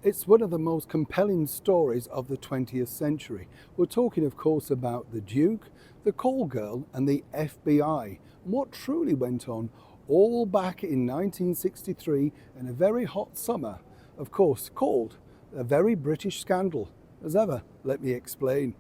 It's one of the most compelling stories of the 20th century. We're talking, of course, about the Duke, the call girl, and the FBI, and what truly went on all back in 1963 in a very hot summer, of course, called a very British scandal. As ever, let me explain.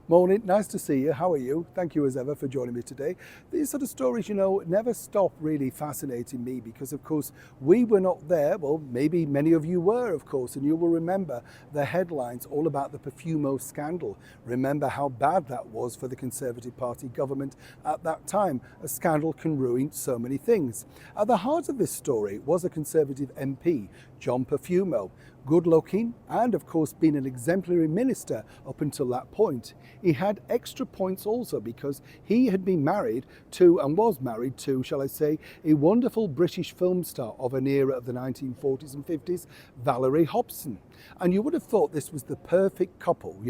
Morning, nice to see you. How are you? Thank you as ever for joining me today. These sort of stories, never stop really fascinating me because, of course, we were not there. Well, maybe many of you were, of course, and you will remember the headlines all about the Profumo scandal. Remember how bad that was for the Conservative Party government at that time. A scandal can ruin so many things. At the heart of this story was a Conservative MP, John Profumo, good looking and of course been an exemplary minister up until that point. He had extra points also because he had been married to and was married to, shall I say, a wonderful British film star of an era of the 1940s and 50s, Valerie Hobson. And you would have thought this was the perfect couple,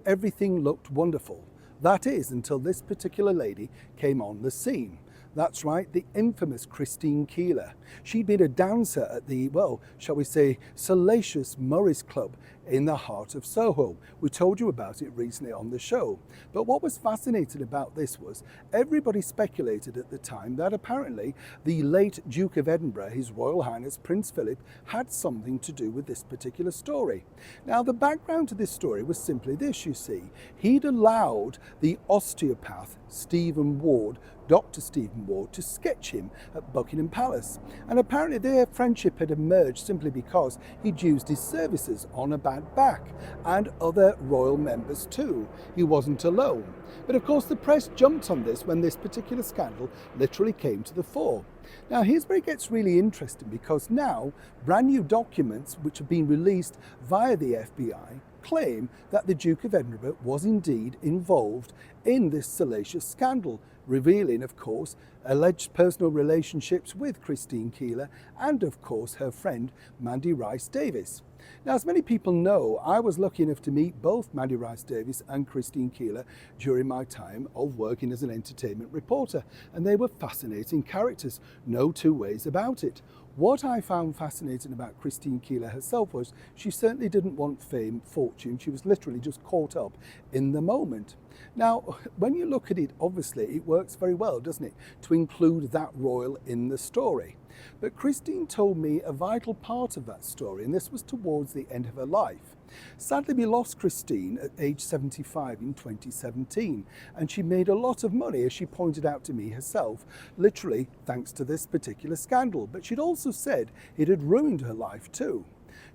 everything looked wonderful. That is, until this particular lady came on the scene. That's right, the infamous Christine Keeler. She'd been a dancer at the, well, shall we say, salacious Murray's Club in the heart of Soho. We told you about it recently on the show. But what was fascinating about this was everybody speculated at the time that apparently the late Duke of Edinburgh, His Royal Highness Prince Philip, had something to do with this particular story. Now, the background to this story was simply this, you see. He'd allowed the osteopath, Stephen Ward, Dr. Stephen Ward, to sketch him at Buckingham Palace. And apparently their friendship had emerged simply because he'd used his services on a bad back, and other royal members too. He wasn't alone. But of course the press jumped on this when this particular scandal literally came to the fore. Now here's where it gets really interesting, because now brand new documents which have been released via the FBI claim that the Duke of Edinburgh was indeed involved in this salacious scandal, revealing, of course, alleged personal relationships with Christine Keeler and, of course, her friend Mandy Rice Davies. Now, as many people know, I was lucky enough to meet both Mandy Rice Davies and Christine Keeler during my time of working as an entertainment reporter, and they were fascinating characters, no two ways about it. What I found fascinating about Christine Keeler herself was she certainly didn't want fame, fortune. She was literally just caught up in the moment. Now, when you look at it, obviously it works very well, doesn't it, to include that royal in the story. But Christine told me a vital part of that story, and this was towards the end of her life. Sadly, we lost Christine at age 75 in 2017, and she made a lot of money, as she pointed out to me herself, literally thanks to this particular scandal. But she'd also said it had ruined her life too.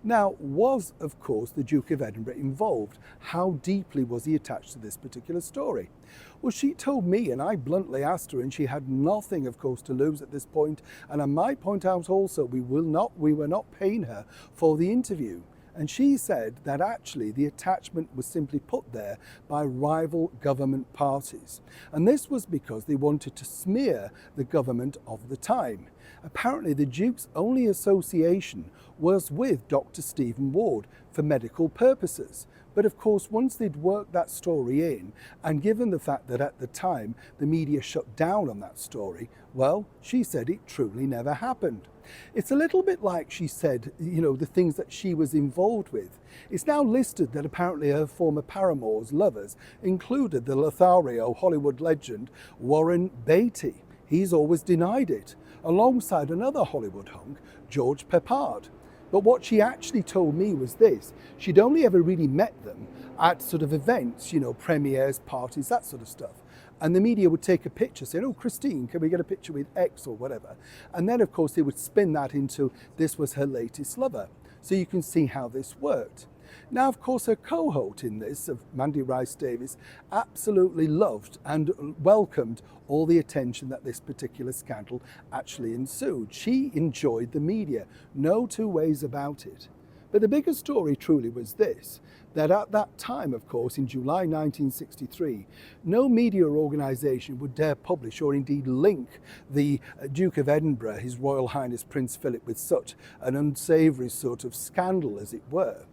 Now, was, of course, the Duke of Edinburgh involved? How deeply was he attached to this particular story? Well, she told me, and I bluntly asked her, and she had nothing, of course, to lose at this point. And I might point out also, we were not paying her for the interview. And she said that actually the attachment was simply put there by rival government parties. And this was because they wanted to smear the government of the time. Apparently the Duke's only association was with Dr. Stephen Ward for medical purposes. But of course, once they'd worked that story in, and given the fact that at the time the media shut down on that story, well, she said it truly never happened. It's a little bit like she said, the things that she was involved with. It's now listed that apparently her former paramour's lovers included the Lothario Hollywood legend Warren Beatty. He's always denied it, alongside another Hollywood hunk, George Peppard. But what she actually told me was this: she'd only ever really met them at sort of events, premieres, parties, that sort of stuff. And the media would take a picture saying, oh, Christine, can we get a picture with X or whatever? And then, of course, they would spin that into this was her latest lover. So you can see how this worked. Now, of course, her cohort in this, of Mandy Rice Davies, absolutely loved and welcomed all the attention that this particular scandal actually ensued. She enjoyed the media, no two ways about it. But the bigger story truly was this, that at that time, of course, in July 1963, no media organisation would dare publish or indeed link the Duke of Edinburgh, His Royal Highness Prince Philip, with such an unsavoury sort of scandal, as it were.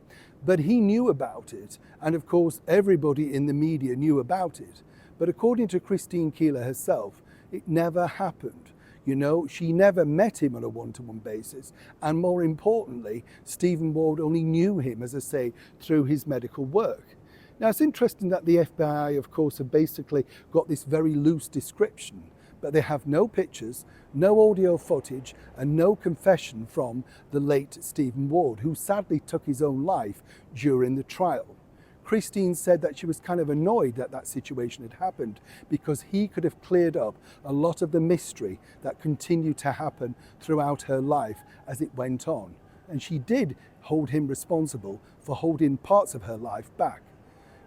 But he knew about it, and of course everybody in the media knew about it. But according to Christine Keeler herself, it never happened. You know, she never met him on a one-to-one basis. And more importantly, Stephen Ward only knew him, as I say, through his medical work. Now, it's interesting that the FBI, of course, have basically got this very loose description, but they have no pictures, no audio footage, and no confession from the late Stephen Ward, who sadly took his own life during the trial. Christine said that she was kind of annoyed that that situation had happened because he could have cleared up a lot of the mystery that continued to happen throughout her life as it went on. And she did hold him responsible for holding parts of her life back.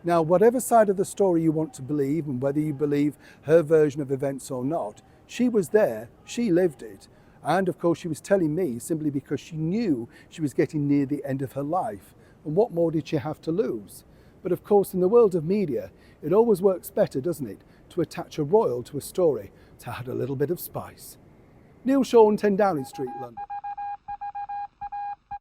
Now, whatever side of the story you want to believe, and whether you believe her version of events or not, she was there, she lived it. And of course, she was telling me simply because she knew she was getting near the end of her life. And what more did she have to lose? But of course, in the world of media, it always works better, doesn't it, to attach a royal to a story to add a little bit of spice. Neil Shawn, 10 Downing Street, London.